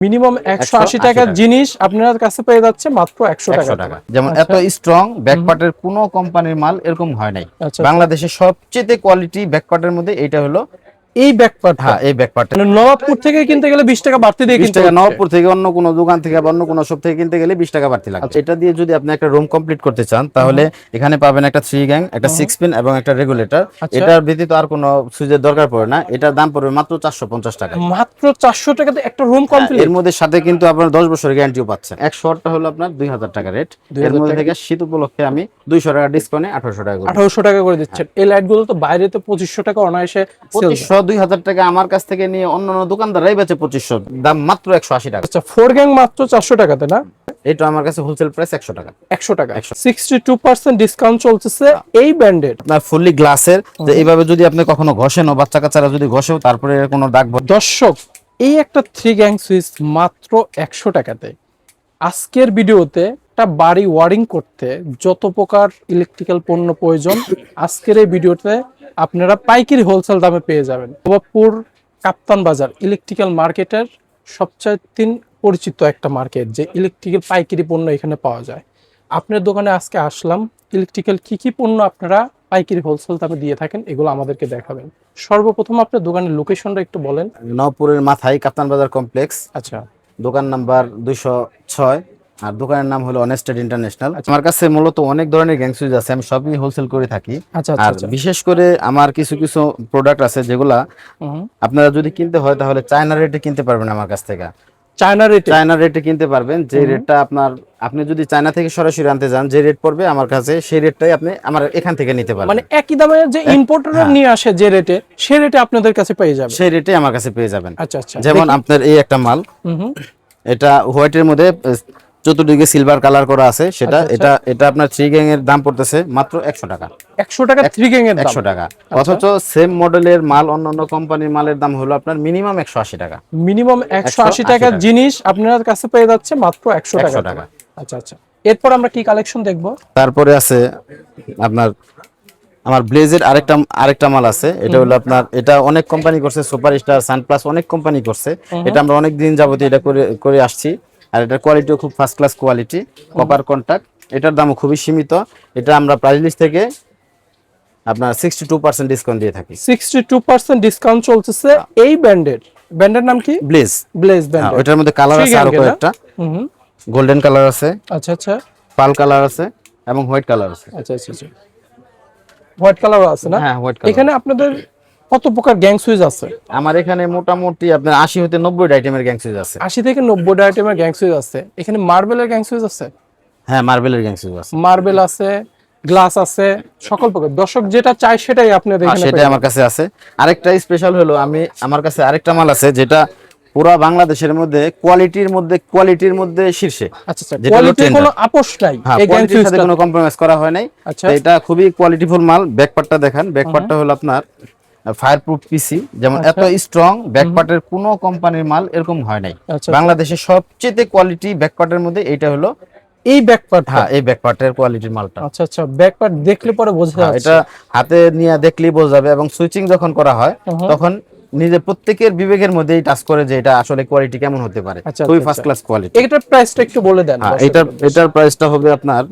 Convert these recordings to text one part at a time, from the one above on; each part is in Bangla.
মিনিমাম 180 টাকার জিনিস আপনার কাছে পেয়ে যাচ্ছে মাত্র 100 টাকা। যেমন এত স্ট্রং ব্যাকপার্টের কোন কোম্পানির মাল এরকম হয় নাই। বাংলাদেশের সবচেয়ে কোয়ালিটি ব্যাকপার্টের মধ্যে এটা হলো এই ব্যাকপার্ট। হ্যাঁ, এই ব্যাকপার্টটা মানে নবাবপুর থেকে কিনতে গেলে 20 টাকা বাড়তি দিয়ে 20 টাকা, নবাবপুর থেকে অন্য কোনো দোকান থেকে বা অন্য কোনো শপ থেকে কিনতে গেলে 20 টাকা বাড়তি লাগে। এটা দিয়ে যদি আপনি একটা রুম কমপ্লিট করতে চান তাহলে এখানে পাবেন একটা 3 গ্যাং, একটা 6 পিন এবং একটা রেগুলেটর। এটার ব্যতীত আর কোনো সুইচের দরকার পড়ে না। এটার দাম পড়বে মাত্র 450 টাকা। মাত্র 400 টাকাতে একটা রুম কমপ্লিট। এর মধ্যে সাথে কিন্তু আপনার 10 বছরের গ্যারান্টিও পাচ্ছেন। এক শর্টটা হলো আপনার 2000 টাকা রেট। এর মধ্যে থেকে শীত উপলক্ষে আমি 200 টাকা ডিসকাউন্টে 1800 টাকা 1800 টাকা করে দিচ্ছেন। এই লাইটগুলো তো বাইরে তো 2500 টাকা অনায়াসে 2500 2000 টাকা আমার কাছ থেকে নিয়ে অন্যান্য দোকানদাররাই বেচে 2500, দাম মাত্র 180 টাকা। আচ্ছা, 4 গ্যাং মাত্র 400 টাকাতে না? এটা আমার কাছে হোলসেল প্রাইস 100 টাকা। 100 টাকা 62% ডিসকাউন্ট চলতেছে এই ব্র্যান্ডের। আপনার ফুললি গ্লাসের, যে এইভাবে যদি আপনি কখনো ঘষেনও, বাচ্চা কাচ্চারা যদি ঘষেও তারপরে কোনো দাগ দর্শক, এই একটা 3 গ্যাং সুইচ মাত্র 100 টাকাতে। আজকের ভিডিওতে একটা বাড়ি ওয়ারিং করতে যত প্রকার ইলেকট্রিক্যাল পণ্য প্রয়োজন আজকের এই ভিডিওতে আপনারা পাইকারি হোলসেল দামে পেয়ে যাবেন। নবাবপুর কাপ্তান বাজার ইলেকট্রিক্যাল মার্কেটের সবচেয়ে পরিচিত একটা মার্কেট, যে ইলেকট্রিক্যাল পাইকারি পণ্য এখানে পাওয়া যায়। আপনার দোকানে আজকে আসলাম, ইলেকট্রিক্যাল কি কি পণ্য আপনারা পাইকারি হোলসেল দামে দিয়ে থাকেন এগুলো আমাদেরকে দেখাবেন। সর্বপ্রথম আপনার দোকানের লোকেশনটা একটু বলেন। নবপুরের মাথায় কাপ্তান বাজার কমপ্লেক্স। আচ্ছা, দোকান নাম্বার 206 আর দোকানের নাম হলো অনেস্টেড ইন্টারন্যাশনাল। আমার কাছে মূলত অনেক ধরনের গ্যাং সুইচ আছে, আমি সবই হোলসেল করে থাকি। আর বিশেষ করে আমার কিছু কিছু প্রোডাক্ট আছে যেগুলা আপনারা যদি কিনতে হয় তাহলে চায়না রেটে কিনতে পারবেন আমার কাছ থেকে। চায়না রেটে কিনতে পারবেন, যে রেটটা আপনি যদি চায়না থেকে সরাসরি আনতে যান যে রেট পড়বে আমার কাছে সেই রেটটাই আপনি আমার এখান থেকে নিতে পারবেন। মানে একই দামে যে ইম্পোর্টাররা নিয়ে আসে যে রেটে, সেই রেটে আপনাদের কাছে পেয়ে যাবেন। সেই রেটে আমার কাছে পেয়ে যাবেন। আচ্ছা আচ্ছা, যেমন আপনার এই একটা মাল, এটা হোয়াইটের মধ্যে চতুর্দিকে সিলভার কালার করা আছে, সেটা এটা আপনার 3 গ্যাং এর দাম পড়তেছে মাত্র 100 টাকা। 100 টাকা 3 গ্যাং এর দাম 100 টাকা। অথচ সেম মডেলের মাল অন্যান্য কোম্পানির মালের দাম হলো আপনার মিনিমাম 180 টাকা। মিনিমাম 180 টাকার জিনিস আপনার কাছে পেয়ে যাচ্ছে মাত্র 100 টাকা। আচ্ছা আচ্ছা, এরপর আমরা কি কালেকশন দেখব? তারপরে আছে আপনার আমার ব্লেজের আরেকটা মাল আছে। এটা হলো আপনার, এটা অনেক কোম্পানি করছে, সুপারস্টার, সানপ্লাস অনেক কোম্পানি করছে। এটা আমরা অনেক দিন যাবতীয় এটা করে আসছি। আর এটার কোয়ালিটিও খুব first class quality, copper contact. এটার দামও খুবই সীমিত। এটা আমরা প্রাইস লিস্ট থেকে আপনার 62% ডিসকাউন্ট দিয়ে থাকি। 62% ডিসকাউন্ট চলতেছে এই ব্র্যান্ডের নাম কি? Bless brand. ওটার মধ্যে কালার আছে আরো কয়েকটা। গোল্ডেন কালার আছে, আচ্ছা আচ্ছা, পাল কালার আছে এবং হোয়াইট কালার আছে। আচ্ছা আচ্ছা, হোয়াইট কালারও আছে না? হ্যাঁ, হোয়াইট কালার। এখানে আপনাদের কত প্রকার গ্যাং সুইচ আছে? আমার এখানে মোটামুটি আপনার 80 হতে 90 আইটেমের গ্যাং সুইচ আছে। 80 থেকে 90 আইটেমের গ্যাং সুইচ আছে। এখানে মার্বেলের গ্যাং সুইচ আছে? হ্যাঁ, মার্বেলের গ্যাং সুইচ আছে। মার্বেল আছে, গ্লাস আছে, সকল প্রকার। দর্শক যেটা চাই সেটাই আপনাদের এখানে সেটাই আমার কাছে আছে। আরেকটা স্পেশাল হলো আমার কাছে আরেকটা মাল আছে যেটা পুরো বাংলাদেশের মধ্যে কোয়ালিটির মধ্যে শীর্ষে। আচ্ছা আচ্ছা, কোয়ালিটির কোনো আপোস নাই, এই গ্যাং সুইচের সাথে কোনো কম্প্রোমাইজ করা হয় নাই। এটা খুবই কোয়ালিটিফুল মাল। ব্যাকপার্টটা দেখেন, ব্যাকপার্টটা হলো আপনার ফায়ারপ্রুফ পিসি। যেমন এত স্ট্রং ব্যাকপার্টের কোনো কোম্পানির মাল এরকম হয় নাই। বাংলাদেশের সবচেয়ে কোয়ালিটি ব্যাকপার্টের মধ্যে এইটা হলো এই ব্যাকপার্ট। হ্যাঁ, এই ব্যাকপার্টের কোয়ালিটির মালটা। আচ্ছা আচ্ছা, ব্যাকপার্ট দেখলে পরে বোঝা যাচ্ছে। এটা হাতে নিয়ে দেখলেই বোঝা যাবে, এবং সুইচিং যখন করা হয় তখন নিজে প্রত্যেকের বিবেকের মধ্যেই টাচ করে যে এটা আসলে কোয়ালিটি কেমন হতে পারে। খুবই ফার্স্ট ক্লাস কোয়ালিটি। এটার প্রাইসটা একটু বলে দেন। এটার প্রাইসটা হবে আপনার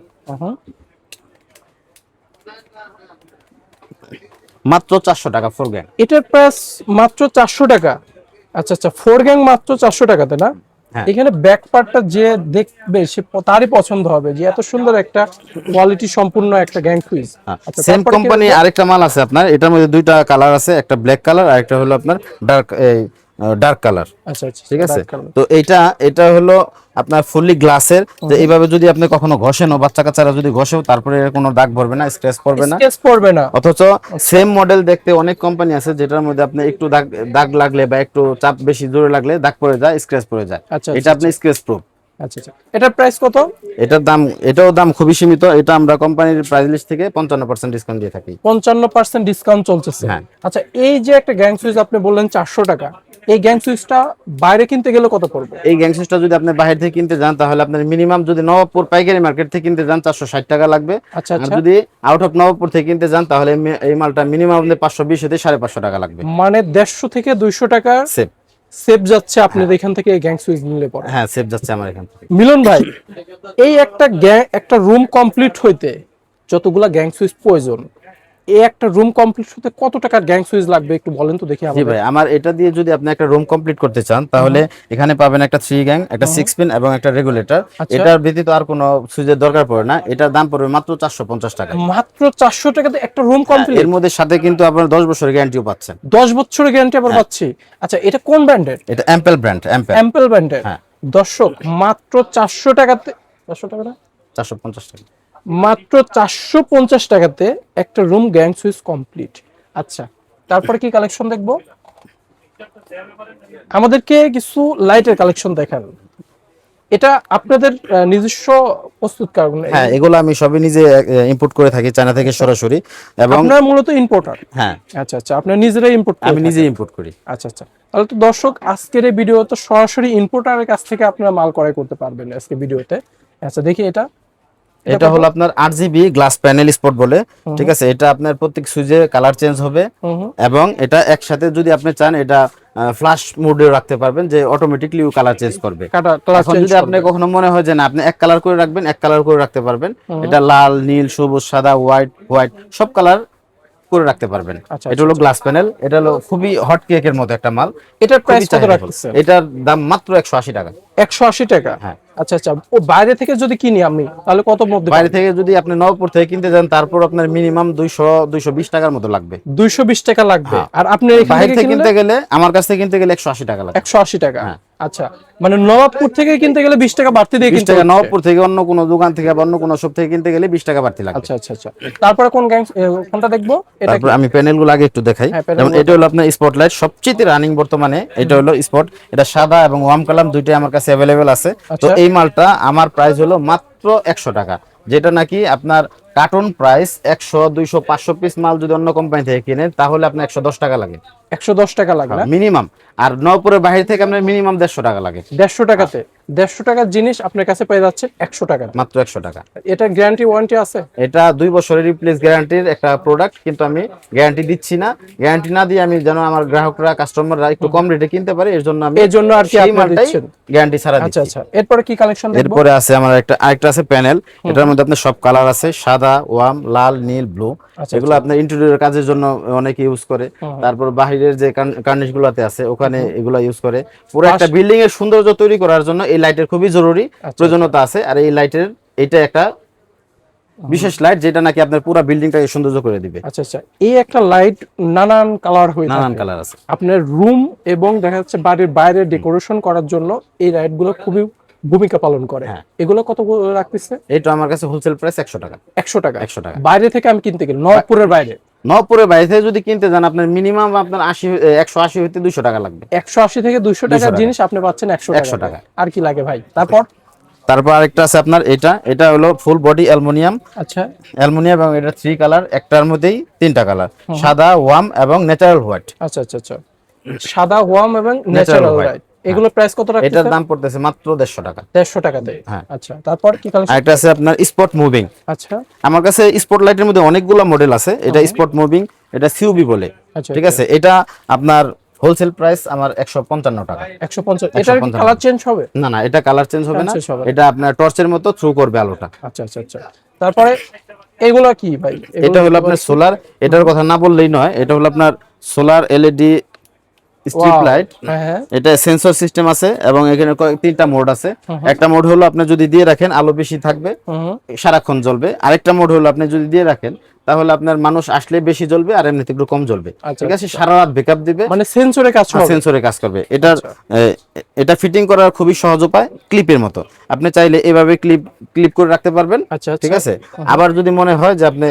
মাত্র 400 টাকা 4 গ্যাং। এটার প্রাইস মাত্র 400 টাকা। আচ্ছা আচ্ছা, 4 গ্যাং মাত্র 400 টাকাতে না? এখানে ব্যাক পার্টটা যে দেখবে সে তারই পছন্দ হবে, যে এত সুন্দর একটা কোয়ালিটি সম্পূর্ণ একটা গ্যাং সুইচ। আচ্ছা, সেম কোম্পানি আরেকটা মাল আছে আপনার। এটার মধ্যে দুইটা কালার আছে, একটা ব্ল্যাক কালার আর একটা হলো আপনার ডার্ক কালার। আচ্ছা আচ্ছা, ঠিক আছে। তো এটা হলো আপনার ফুললি গ্লাসের, যে এইভাবে যদি আপনি কখনো ঘষেনও, বাচ্চা কাচ্চারা যদি ঘষেও তারপরে কোনো দাগ পড়বে না, স্ক্র্যাচ পড়বে না। অথচ সেম মডেল দেখতে অনেক কোম্পানি আছে যেটার মধ্যে আপনি একটু দাগ লাগলে বা একটু চাপ বেশি জোরে লাগলে দাগ পড়ে যায়, স্ক্র্যাচ পড়ে যায়। এটা আপনি স্ক্র্যাচ প্রুফ। আচ্ছা আচ্ছা, এটার প্রাইস কত? এটাও দাম খুবই সীমিত। এটা আমরা কোম্পানির প্রাইস লিস্ট থেকে 55% ডিসকাউন্ট দিয়ে থাকি। 55% ডিসকাউন্ট চলতেছে। আচ্ছা, এই যে একটা গ্যাং সুইচ আপনি বললেন 400 টাকা, এই গ্যাং সুইচটা বাইরে কিনতে গেলে কত পড়বে? এই গ্যাং সুইচটা যদি আপনি বাইরে থেকে কিনতে যান তাহলে আপনার মিনিমাম, যদি নবাবপুর পাইকারি মার্কেট থেকে কিনতে যান 460 টাকা লাগবে। আচ্ছা আর যদি আউট অফ নবাবপুর থেকে কিনতে যান তাহলে এই মালটা মিনিমাম 520 থেকে 550 টাকা লাগবে। মানে 150 থেকে 200 টাকা সেভ সেভ যাচ্ছে আপনাদের এখান থেকে গ্যাং সুইচ নিলে পরে। হ্যাঁ, সেভ যাচ্ছে আমার এখান থেকে। মিলন ভাই, এই একটা রুম কমপ্লিট হইতে যতগুলা গ্যাং সুইচ প্রয়োজন, এই একটা রুম কমপ্লিট হতে কত টাকার গ্যাং সুইচ লাগবে একটু বলেন তো দেখি জি আমাদের। ভাই, আমার এটা দিয়ে যদি আপনি একটা রুম কমপ্লিট করতে চান তাহলে এখানে পাবেন একটা 3 গ্যাং, একটা 6 পিন এবং একটা রেগুলেটর। এটার ব্যতীত আর কোনো সুইচের দরকার পড়ে না। এটার দাম পড়বে মাত্র 450 টাকা। মাত্র 400 টাকাতে একটা রুম কমপ্লিট। এর মধ্যে সাথে কিন্তু আপনারা 10 বছরের গ্যারান্টিও পাচ্ছেন। 10 বছরের গ্যারান্টি আবার পাচ্ছি। আচ্ছা, এটা কোন ব্র্যান্ডের? এটা অ্যাম্পেল ব্র্যান্ড, অ্যাম্পেল ব্র্যান্ডের। হ্যাঁ। দর্শক, মাত্র 400 টাকাতে, 400 টাকা না, 450 টাকা, মাত্র 450 টাকাতে একটা রুম গ্যাং সুইচ কমপ্লিট। আচ্ছা, তারপরে কি কালেকশন দেখবো? আমাদেরকে কিছু লাইটের কালেকশন দেখান। এটা আপনাদের নিজস্ব প্রস্তুতকারক? হ্যাঁ, এগুলো আমি সবই নিজে ইম্পোর্ট করে থাকি চায়না থেকে সরাসরি। এবং আপনারা মূলত ইম্পোর্টার? হ্যাঁ। আচ্ছা আচ্ছা, আপনারা নিজেরাই ইম্পোর্ট করেন? আমি নিজে ইম্পোর্ট করি। আচ্ছা আচ্ছা, তাহলে তো দর্শক আজকের এই ভিডিও তো সরাসরি ইম্পোর্টারের কাছ থেকে আপনারা মাল ক্রয় করতে পারবেন আজকে ভিডিওতে। আচ্ছা, দেখি এটা হলো আপনার 8GB গ্লাস প্যানেল স্পট বলে, ঠিক আছে। এটা আপনার প্রত্যেক সুইচে কালার চেঞ্জ হবে এবং এটা একসাথে যদি আপনি চান এটা ফ্ল্যাশ মোডে রাখতে পারবেন, যে অটোমেটিকলি কালার চেঞ্জ করবে। এখন যদি আপনি কখনো মনে হয় যে না আপনি এক কালার করে রাখবেন, এক কালার করে রাখতে পারবেন। এটা লাল, নীল, সবুজ, সাদা, হোয়াইট সব কালার করে রাখতে পারবেন। এটা হলো গ্লাস প্যানেল। এটা হলো খুবই হট কেকের মতো একটা মাল। এটার প্রাইস কত রাখছেন? এটার দাম মাত্র 180 টাকা। 180 টাকা? হ্যাঁ। আচ্ছা আচ্ছা, ও বাইরে থেকে যদি কিনি আমি তাহলে কত মধ্যে? বাইরে থেকে যদি আপনি নবপুর থেকে কিনতে যান তারপর আপনার মিনিমাম 220 টাকার মতো লাগবে। 220 টাকা লাগবে। আর আপনি বাইরে থেকে কিনতে গেলে, আমার কাছ থেকে কিনতে গেলে 180 টাকা লাগবে। 180 টাকা? আচ্ছা, মানে নবাবপুর থেকে কিনতে গেলে 20 টাকা বাড়তি দিয়ে কিনতে হবে। নবাবপুর থেকে অন্য কোনো দোকান থেকে বা অন্য কোনো শপ থেকে কিনতে গেলে 20 টাকা বাড়তি লাগবে। আচ্ছা আচ্ছা আচ্ছা, তারপরে কোনটা দেখবো? তারপর আমি প্যানেলগুলো আগে একটু দেখাই। যেমন এটা হলো আপনার স্পটলাইট, সবচেয়ে রানিং বর্তমানে। এটা হলো স্পট। এটা সাদা এবং ওয়ার্ম কালার দুইটাই আমার কাছে अवेलेबल আছে। তো এই মালটা আমার প্রাইস হলো মাত্র 100 টাকা, যেটা নাকি আপনার কার্টন প্রাইস 100, 200, 500 পিস মাল যদি অন্য কোম্পানি থেকে কিনেন তাহলে আপনার 110 টাকা লাগে। 110 টাকা লাগে না মিনিমাম। আর নবপুরের বাইরে থেকে আপনার মিনিমাম 150 টাকা লাগে। 150 টাকাতে 150 টাকার জিনিস আপনার কাছে পেয়ে যাচ্ছে 100 টাকা, মাত্র 100 টাকা। এটা গ্যারান্টি ওয়ারেন্টি আছে? এটা 2 বছরের রিপ্লেস গ্যারান্টির একটা প্রোডাক্ট, কিন্তু আমি গ্যারান্টি দিচ্ছি না। গ্যারান্টি না দিয়ে আমি যেন আমার গ্রাহকরা, কাস্টমাররা একটু কম রেটে কিনতে পারে, এর জন্য আর কি আপনি দিচ্ছেন গ্যারান্টি ছাড়া। আচ্ছা আচ্ছা, এরপরে কি কালেকশন দেখব? এরপরে আছে আমার আরেকটা আছে প্যানেল। এটার মধ্যে আপনার সব কালার আছে, সাদা, ওয়ার্ম, লাল, নীল, ব্লু। এগুলো আপনার ইন্টেরিয়র কাজের জন্য অনেকে ইউজ করে। তারপর বাহিরের যে কার্নিশ গুলাতে আছে ওখানে এগুলো ইউজ করে। পুরো একটা বিল্ডিং এর সৌন্দর্য তৈরি করার জন্য এই লাইটের খুবই জরুরি প্রয়োজনীয়তা আছে। আর এই লাইটের এটা একটা বিশেষ লাইট, যেটা নাকি আপনার পুরো বিল্ডিংটাকে সৌন্দর্য করে দিবে। আচ্ছা আচ্ছা, এই একটা লাইট নানান কালার হয়ে থাকে, নানান কালার আছে। আপনার রুম এবং দেখা যাচ্ছে বাড়ির বাইরে ডেকোরেশন করার জন্য এই লাইটগুলো খুবই ভূমিকা পালন করে। এগুলো কত রাখতেছে? এটা আমার কাছে হোলসেল প্রাইস 100 টাকা। 100 টাকা? 100 টাকা। বাইরে থেকে আমি কিনতে গেলে নবপুরের বাইরে? নবপুরের বাইরে থেকে যদি কিনতে যান আপনার মিনিমাম আপনার 180 হইতে 200 টাকা লাগবে। 180 থেকে 200 টাকার জিনিস আপনি পাচ্ছেন 100 টাকা। আর কি লাগে ভাই? তারপর আরেকটা আছে আপনার এটা হলো ফুল বডি অ্যালুমিনিয়াম। আচ্ছা, অ্যালুমিনিয়াম এবং এটা 3 কালার, একটার মধ্যেই 3টা কালার, সাদা, ওয়ার্ম এবং ন্যাচারাল হোয়াইট। আচ্ছা আচ্ছা আচ্ছা, সাদা, ওয়ার্ম এবং ন্যাচারাল হোয়াইট। এগুলো প্রাইস কত রাখছেন? এটার দাম পড়তেছে মাত্র 150 টাকা। 150 টাকাতে? হ্যাঁ। আচ্ছা, তারপর কি কালেকশন? আরেকটা আছে আপনার স্পট মুভিং। আচ্ছা, আমার কাছে স্পট লাইটের মধ্যে অনেকগুলো মডেল আছে। এটা স্পট মুভিং, এটা সিউবি বলে, ঠিক আছে। এটা আপনার হোলসেল প্রাইস আমার 155 টাকা। 150? এটার কালার চেঞ্জ হবে? না না, এটা কালার চেঞ্জ হবে না। এটা আপনার টর্চের মতো থ্রু করবে আলোটা। আচ্ছা আচ্ছা আচ্ছা, তারপরে এগুলো কি ভাই? এটা হলো আপনার সোলার। এটার কথা না বললেই নয়, এটা হলো আপনার সোলার এলইডি স্ট্রিপ লাইট। এটা সেন্সর সিস্টেম আছে এবং এখানে 3টা মোড আছে। একটা মোড হলো আপনি যদি দিয়ে রাখেন আলো বেশি থাকবে, সারাক্ষণ জ্বলবে। আরেকটা মোড হলো আপনি যদি দিয়ে রাখেন তাহলে আপনার মানুষ আসলে বেশি জ্বলবে আর এমনিতে একটু কম জ্বলবে, ঠিক আছে। সারা রাত ব্যাকআপ দিবে, মানে সেন্সরে কাজ করবে। এটা ফিটিং করার খুবই সহজ উপায়, ক্লিপের মতো। আপনি চাইলে এভাবে ক্লিপ করে রাখতে পারবেন, ঠিক আছে। আবার যদি মনে হয় যে আপনি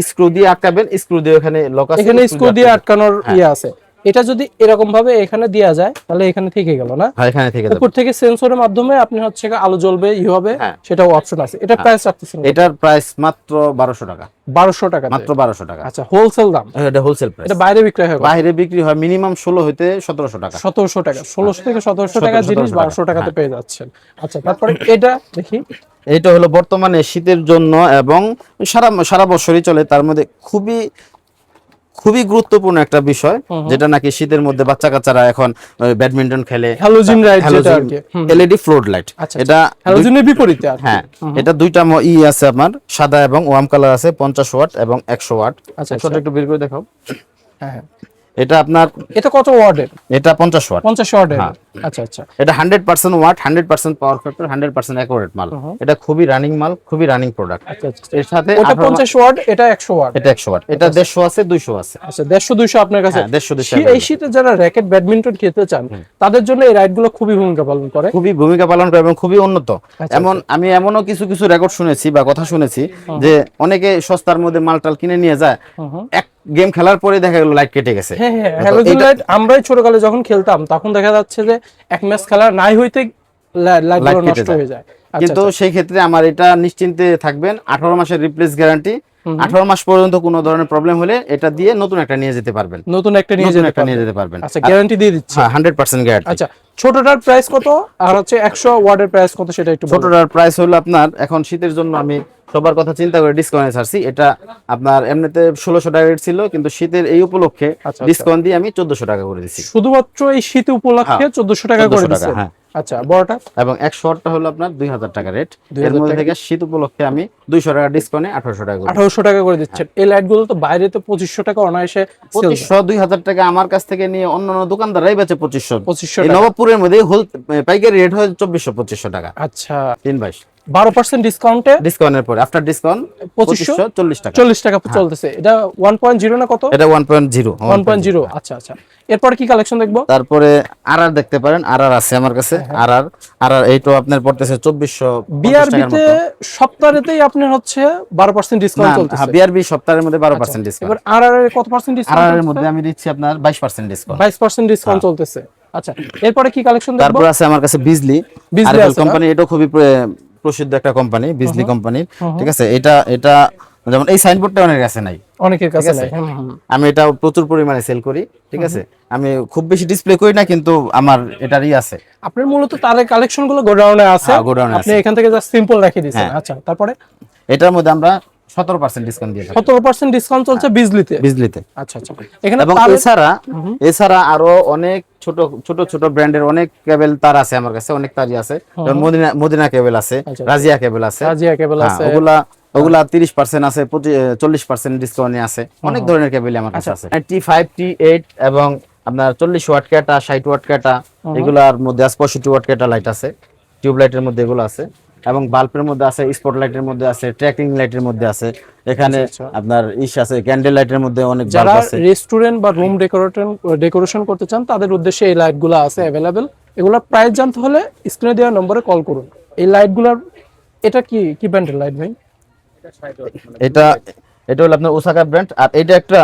স্ক্রু দিয়ে আটকাবেন, স্ক্রু দিয়ে এখানে লক আছে, এখানে স্ক্রু দিয়ে আটকানোর ইয়ে আছে। এটা যদি এরকম ভাবে এখানে দেয়া যায় তাহলে এখানে থেকে গেল না? হ্যাঁ, এখানে থেকে উপর থেকে সেন্সরের মাধ্যমে আপনি হচ্ছে আলো জ্বলবে হবে, সেটাও অপশন আছে। এটা প্রাইস রাখতেছেন? এটার প্রাইস মাত্র 1200 টাকা। 1200 টাকা? মাত্র 1200 টাকা। আচ্ছা, হোলসেল দাম? এটা হোলসেল প্রাইস। এটা বাইরে বিক্রি হয়? বাইরে বিক্রি হয় মিনিমাম 16 হইতে 1700 টাকা। 1700 টাকা? 1600 থেকে 1700 টাকার জিনিস 1200 টাকাতে পেয়ে যাচ্ছেন। আচ্ছা, তারপরে এটা দেখি। এটা হলো বর্তমানে শীতের জন্য এবং সারা বছরই চলে, তার মধ্যে খুবই খুবই গুরুত্বপূর্ণ একটা বিষয়, যেটা নাকি শীতের মধ্যে বাচ্চা কাচ্চারা এখন ব্যাডমিন্টন খেলে, হ্যালোজেন লাইট যেটা আর কি, এলইডি ফ্লোট লাইট। এটা হ্যালোজেনের বিপরীতে আর কি। হ্যাঁ, এটা দুইটা আছে আপনার, সাদা এবং ওয়ার্ম কালার আছে, 50 ওয়াট এবং 100 ওয়াট। আচ্ছা, একটু বের করে দেখাও। হ্যাঁ, এটা আপনার, এটা কত ওয়াটের? এটা 50 ওয়াট। 50 ওয়াটের। আচ্ছা আচ্ছা। এটা 100% ওয়াট, 100% পাওয়ার ফ্যাক্টর, 100% অ্যাকুরেট মাল। এটা খুবই রানিং মাল, খুবই রানিং প্রোডাক্ট। আচ্ছা আচ্ছা। এর সাথে ওটা 50 ওয়াট, এটা 100 ওয়াট। এটা 100 ওয়াট। এটা 150 আছে, 200 আছে। আচ্ছা, 150 200 আপনার কাছে। 150 200। এই শীতে যারা র‍্যাকেট ব্যাডমিন্টন খেলতে চান তাদের জন্য এই রাইডগুলো খুবই ভূমিকা পালন করে, খুবই ভূমিকা পালন করে এবং খুবই উন্নত। এমন আমি এমনও কিছু কিছু রেকর্ড শুনেছি বা কথা শুনেছি যে অনেকে সস্তার মধ্যে মালটাল কিনে নিয়ে যায়, এক গেম খেলার পরে দেখা গেল লাইট কেটে গেছে। হ্যাঁ হ্যাঁ, হ্যালোজেন লাইট আমরাই ছোটকালে যখন খেলতাম তখন দেখা যাচ্ছে যে এক ম্যাচ খেলা নাই হইতে লাইটগুলো নষ্ট হয়ে যায়। কিন্তু সেই ক্ষেত্রে আমার এটা নিশ্চিন্তে থাকবেন, 18 মাসের রিপ্লেস গ্যারান্টি। 18 মাস পর্যন্ত কোনো ধরনের প্রবলেম হলে এটা দিয়ে নতুন একটা নিয়ে যেতে পারবেন। নতুন একটা নিয়ে যেতে পারবেন। আচ্ছা, গ্যারান্টি দিয়ে দিচ্ছে। হ্যাঁ, 100% গ্যারান্টি। আচ্ছা, ছোটটার প্রাইস কত আর হচ্ছে 100 ওয়াটের প্রাইস কত সেটা একটু বলুন। ছোটটার প্রাইস হলো আপনার, এখন শীতের জন্য আমি সবার কথা চিন্তা করে ডিসকাউন্টে ছাড়ছি। এটা আপনার এমনিতে 1600 টাকা রেট ছিল, কিন্তু শীতের এই উপলক্ষে ডিসকাউন্ট দিয়ে আমি 1400 টাকা করে দিচ্ছি। শুধুমাত্র এই শীত উপলক্ষে 1400 টাকা করে দিচ্ছি। হ্যাঁ। আচ্ছা, বড়টা এবং 100 ওয়াটটা হলো আপনার 2000 টাকা রেট। এর মধ্যে থেকে শীত উপলক্ষে আমি 200 টাকা ডিসকাউন্টে 1800 টাকা করে 1800 টাকা করে দিচ্ছেন। এই লাইটগুলো তো বাইরে তো 2500 টাকা অনায়াসে 2500 2000 টাকা আমার কাছ থেকে নিয়ে অন্যান্য দোকানদাররাই বেচে 2500 এই নবাবপুরের মধ্যে হোল পাইকারি রেট হয় 2400 2500 টাকা। আচ্ছা, 322 12% ডিসকাউন্টে, ডিসকাউন্টের পরে আফটার ডিসকাউন্ট 2540 টাকা। 40 টাকা চলতেছে। এটা 1.0 না কত? এটা 1.0 1.0। আচ্ছা আচ্ছা। এরপর কি কালেকশন দেখবো? তারপরে আরআর দেখতে পারেন, আরআর আছে আমার কাছে। আরআর এইটা আপনার পড়তেছে 2450 টাকার মতো। বিআরবিতে সপ্তাহেতেই আপনার হচ্ছে 12% ডিসকাউন্ট চলতেছে। হ্যাঁ, বিআরবি সপ্তাহের মধ্যে 12% ডিসকাউন্ট। এবার আরআর এর কত পার্সেন্ট ডিসকাউন্ট? আরআর এর মধ্যে আমি দিচ্ছি আপনার 22% ডিসকাউন্ট। 22% ডিসকাউন্ট চলতেছে। আচ্ছা, এরপরে কি কালেকশন দেখবো? তারপর আছে আমার কাছে বিজলি আরএল কোম্পানি। এটা খুবই প্রসিদ্ধ একটা কোম্পানি, বিজলি কোম্পানি। ঠিক আছে, এটা যেমন এই সাইনবোর্ডটা অনেকের কাছে নাই, অনেকের কাছে নাই। আমি এটা প্রচুর পরিমাণে সেল করি। ঠিক আছে, আমি খুব বেশি ডিসপ্লে করি না, কিন্তু আমার এটারই আছে। আপনার মূলত তাদের কালেকশন গুলো গোডাউনে আছে, আপনি এখান থেকে জাস্ট সিম্পল রেখে দিয়েছেন। আচ্ছা, তারপরে এটার মধ্যে আমরা 17% ডিসকাউন্ট দিয়ে থাকি। 17% ডিসকাউন্ট চলছে বিজলিতে। আচ্ছা আচ্ছা। এখানে এবং এছাড়া আরো অনেক ছোট ছোট ছোট ব্র্যান্ডের অনেক কেবল তার আছে আমার কাছে, অনেক তারই আছে। যেমন মদিনা কেবল আছে, রাজিয়া কেবল আছে, ওগুলা 30% আছে, 40% ডিসকাউন্টে আছে। অনেক ধরনের কেবল আমার কাছে আছে। T5 T8 এবং আপনার 40 ওয়াট ক্যাটা, 60 ওয়াট ক্যাটা, এগুলার মধ্যে 65 ওয়াট ক্যাটা লাইট আছে। টিউব লাইটের মধ্যে এগুলো আছে, এবং বাল্বের মধ্যে আছে, স্পট লাইটের মধ্যে আছে, ট্র্যাকিং লাইটের মধ্যে আছে। এখানে আপনার আছে, ক্যান্ডেল লাইটের মধ্যে অনেক বাল্ব আছে। যারা রেস্টুরেন্ট বা রুম ডেকোরেশন করতে চান তাদের উদ্দেশ্যে এই লাইটগুলো আছে अवेलेबल। এগুলোর প্রাইস জানতে হলে স্ক্রিনে দেওয়া নম্বরে কল করুন। এই লাইটগুলোর এটা কি ব্র্যান্ডের লাইট ভাই? এটা হলো আপনার ওসাকা ব্র্যান্ড। আর এটা একটা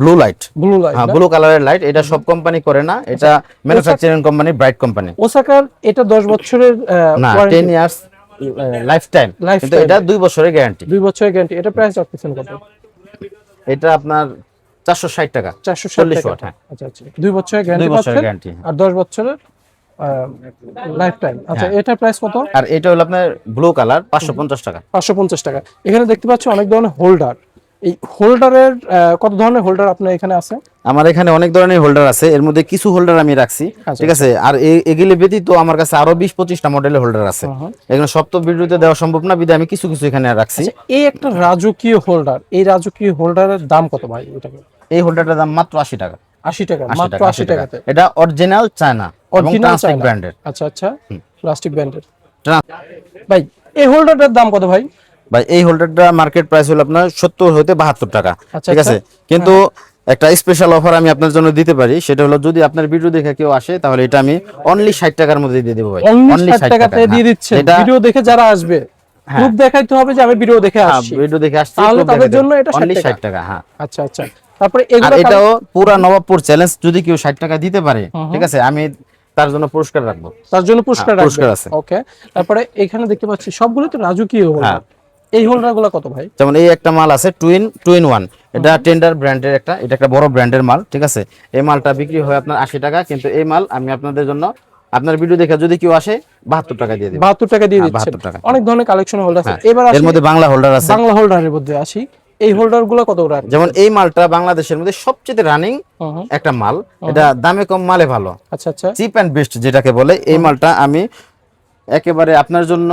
ব্লু লাইট, হ্যাঁ, ব্লু কালারের লাইট। এটা সব কোম্পানি করে না, এটা ম্যানুফ্যাকচারিং কোম্পানি ব্রাইট কোম্পানি। ওসাকার এটা 10 বছরের না, 10 ইয়ার্স লাইফ টাইম, কিন্তু এটা 2 বছরের গ্যারান্টি। 2 বছরের গ্যারান্টি। এটা প্রাইস রাখতেছেন কত? এটা আপনার 460 টাকা। 440 ওয়াট। হ্যাঁ, আচ্ছা আচ্ছা। 2 বছরের গ্যারান্টি আর 10 বছরের লাইফ টাইম। আচ্ছা, এটার প্রাইস কত? আর এটা হলো আপনার ব্লু কালার, 550 টাকা। 550 টাকা। এখানে দেখতে পাচ্ছি অনেক ধরনের হোল্ডার। এই হোল্ডারের কত ধরনের হোল্ডার আপনার এখানে আছে? আমার এখানে অনেক ধরনের হোল্ডার আছে, এর মধ্যে কিছু হোল্ডার আমি রাখছি। ঠিক আছে, আর এগুলি ব্যতীত আমার কাছে আরো 20-25টা মডেলের হোল্ডার আছে। এখানে সব তো ভিডিওতে দেওয়া সম্ভব না, বিধায় আমি কিছু কিছু এখানে রাখছি। এই একটা রাজকীয় হোল্ডার, এই রাজকীয় হোল্ডারের দাম কত ভাই? এই হোল্ডারটার দাম মাত্র 80 টাকা। 80 টাকা, মাত্র 80 টাকাতে। এটা অরিজিনাল চায়না, অরিজিনাল চায়না ব্র্যান্ডের। আচ্ছা আচ্ছা, প্লাস্টিক ব্র্যান্ডের। ভাই এই হোল্ডারটার দাম কত ভাই? ভাই এই হোল্ডারটা মার্কেট প্রাইস হলো আপনার 70 হতে 72 টাকা। ঠিক আছে, কিন্তু একটা স্পেশাল অফার আমি আপনার জন্য দিতে পারি, সেটা হলো যদি আপনার ভিডিও দেখে কেউ আসে তাহলে এটা আমি অনলি 60 টাকার মধ্যে দিয়ে দেব ভাই। অনলি 60 টাকাতে দিয়ে দিচ্ছেন। ভিডিও দেখে যারা আসবে, প্রুফ দেখাইতে হবে যে আমি ভিডিও দেখে আসছি, ভিডিও দেখে আসছি, তাহলে তাদের জন্য এটা অনলি 60 টাকা। হ্যাঁ, আচ্ছা আচ্ছা। তারপরে এটাও পুরো নবাবপুর চ্যালেঞ্জ, যদি কেউ 60 টাকা দিতে পারে, ঠিক আছে, আমি তার জন্য পুরস্কার রাখবো। তার জন্য পুরস্কার আছে। ওকে, তারপরে এখানে দেখতে পাচ্ছি সবগুলো তো রাজকীয় হোল্ডার। এই হোল্ডারগুলো কত ভাই? যেমন এই একটা মাল আছে টুইন 1, এটা টেন্ডার ব্র্যান্ডের এটা একটা বড় ব্র্যান্ডের মাল। ঠিক আছে, এই মালটা বিক্রি হয় আপনার 80 টাকা, কিন্তু এই মাল আমি আপনাদের জন্য, আপনার ভিডিও দেখে যদি কেউ আসে 72 টাকা দিয়ে দেব। 72 টাকা দিয়ে দিচ্ছেন। অনেক ধরনের কালেকশন হোল্ডার আছে। এবার এর মধ্যে বাংলা হোল্ডার আছে। বাংলা হোল্ডারের মধ্যে আসি, এই হোল্ডার গুলো কত করে? যেমন এই মালটা বাংলাদেশের মধ্যে সবচেয়ে রানিং একটা মাল, এটা দামে কম মালে ভালো। আচ্ছা আচ্ছা, চিপ এন্ড বেস্ট যেটাকে বলে, এই মালটা আমি একেবারে আপনার জন্য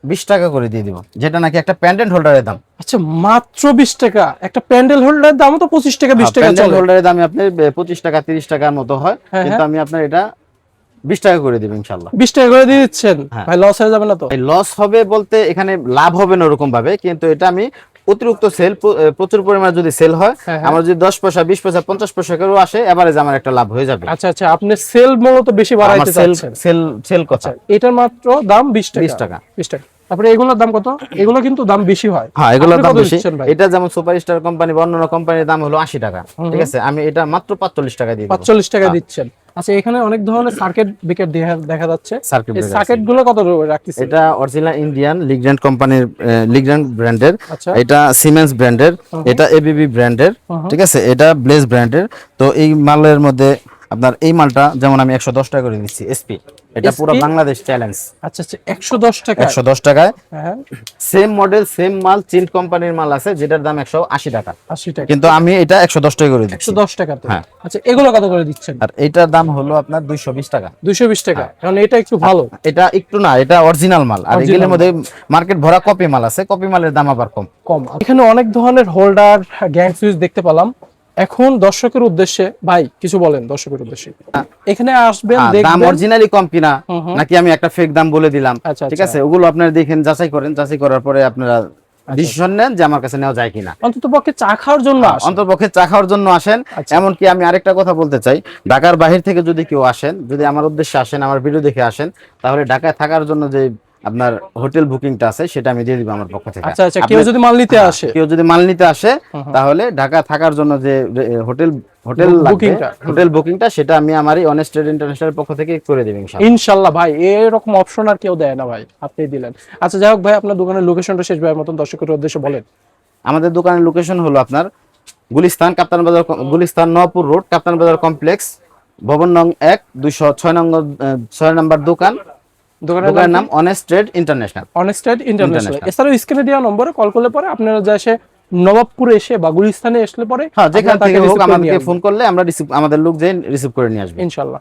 20 টাকা করে দিয়ে দিব, যেটা নাকি একটা প্যান্ডেন্ট হোল্ডারের দাম। আচ্ছা মাত্র 20 টাকা? একটা প্যান্ডেল হোল্ডারের দাম তো 25 টাকা 20 টাকা চলে। প্যান্ডেন্ট হোল্ডারের দাম আপনি 25 টাকা 30 টাকার মতো হয়, কিন্তু আমি আপনার এটা 20 টাকা করে দিব ইনশাআল্লাহ। 20 টাকা করে দিয়ে দিচ্ছেন ভাই, লস হয়ে যাবে না তো? লস হবে বলতে এখানে লাভ হবে না ওরকম ভাবে, কিন্তু এটা আমি অতিরিক্ত সেল, প্রচুর পরিমাণে যদি সেল হয়, আমার যদি 10 পয়সা 20 পয়সা 50 পয়সা করেও আসে, এভারেজ আমার একটা লাভ হয়ে যাবে। আচ্ছা আচ্ছা, আপনি সেল মূলত বেশি বাড়াইতে চাচ্ছেন? সেল কথা, এটার মাত্র দাম 20 টাকা। 20 টাকা। 20 টাকা। তারপরে এগুলোর দাম কত? এগুলো কিন্তু দাম বেশি হয়। হ্যাঁ, এগুলোর দাম বেশি। এটা যেমন সুপারস্টার কোম্পানি বা অন্যান্য কোম্পানির দাম হলো 80 টাকা, ঠিক আছে, আমি এটা মাত্র 45 টাকা দিয়ে দেব। 45 টাকা দিচ্ছেন। আচ্ছা, এখানে অনেক ধরনের সার্কিট ব্রেকার দেখা যাচ্ছে, এই সার্কিট গুলো কত করে রাখতেছেন? এটা অরিজিনাল ইন্ডিয়ান লিগ্র্যান্ড কোম্পানির, লিগ্র্যান্ড ব্র্যান্ডের, আচ্ছা, এটা সিমেন্স ব্র্যান্ডের, এটা এবিবি ব্র্যান্ডের, ঠিক আছে, এটা ব্লেজ ব্র্যান্ডের। তো এই মালের মধ্যে আপনার এই মালটা যেমন আমি 110 টাকা করে দিচ্ছি এসপি, এটা পুরো বাংলাদেশ চ্যালেঞ্জ। আচ্ছা আচ্ছা, 110 টাকা। 110 টাকায় হ্যাঁ, সেম মডেল সেম মাল চিল্ড কোম্পানির মাল আছে যেটার দাম 180 টাকা, 80 টাকা, কিন্তু আমি এটা 110 টাকা করে দিচ্ছি। 110 টাকাতে? হ্যাঁ। আচ্ছা, এগুলো কত করে দিচ্ছেন? আর এটার দাম হলো আপনার 220 টাকা। 220 টাকা, কারণ এটা একটু ভালো। এটা একটু না, এটা অরিজিনাল মাল, আর এগুলোর মধ্যে মার্কেট ভরা কপি মাল আছে, কপি মালের দাম আবার কম। এখানে অনেক ধরনের হোল্ডার, গ্যাং সুইচ দেখতে পেলাম। এখন দর্শকের উদ্দেশ্যে ভাই কিছু বলেন, দর্শকের উদ্দেশ্যে। এখানে আসবেন, দাম দেখবেন অরিজিনালি কম কিনা নাকি আমি একটা ফেক দাম বলে দিলাম, আচ্ছা, ঠিক আছে, ওগুলো আপনারা দেখেন, যাচাই করেন, যাচাই করার পরে আপনারা ডিসিশন নেন যে আমার কাছে নেওয়া যায় কিনা। অন্ততপক্ষে চা খাওয়ার জন্য আসেন। অন্ততপক্ষে চা খাওয়ার জন্য আসেন। এমনকি আমি আরেকটা কথা বলতে চাই, ঢাকার বাহির থেকে যদি কেউ আসেন, যদি আমার উদ্দেশ্যে আসেন, আমার ভিডিও দেখে আসেন, তাহলে ঢাকায় থাকার জন্য যে আপনার হোটেল বুকিংটা আছে সেটা আমি দিয়ে দিব আমার পক্ষ থেকে। আচ্ছা আচ্ছা, কেউ যদি মাল নিতে আসে, তাহলে ঢাকা থাকার জন্য যে হোটেল বুকিংটা সেটা আমি আমারই অনেস্ট ট্রেড ইন্টারন্যাশনাল পক্ষ থেকে করে দেব ইনশাআল্লাহ। ভাই এরকম অপশন আর কেউ দেয় না ভাই, আপনি দিলেন। আচ্ছা যাই হোক ভাই, আপনার দোকানের লোকেশনটা শেষ ভাইয়ের মতন দর্শকের উদ্দেশ্যে বলেন। আমাদের দোকানের লোকেশন হলো আপনার গুলিস্তান নওয়াপুর রোড, কাপ্তান বাজার কমপ্লেক্স, ভবন নং 1, 206 নম্বর দোকান। দোকানের নাম অনেস্ট ট্রেড ইন্টারন্যাশনাল। এছাড়াও স্ক্রিনে দেওয়া নম্বরে কল করলে পরে আপনারা যা এসে নবাবপুরে এসে বা গুলিস্তানে আসলে পরে, যেখান থেকে হোক আমাদেরকে ফোন করলে আমরা আমাদের লোক যে রিসিভ করে নিয়ে আসবে ইনশাআল্লাহ।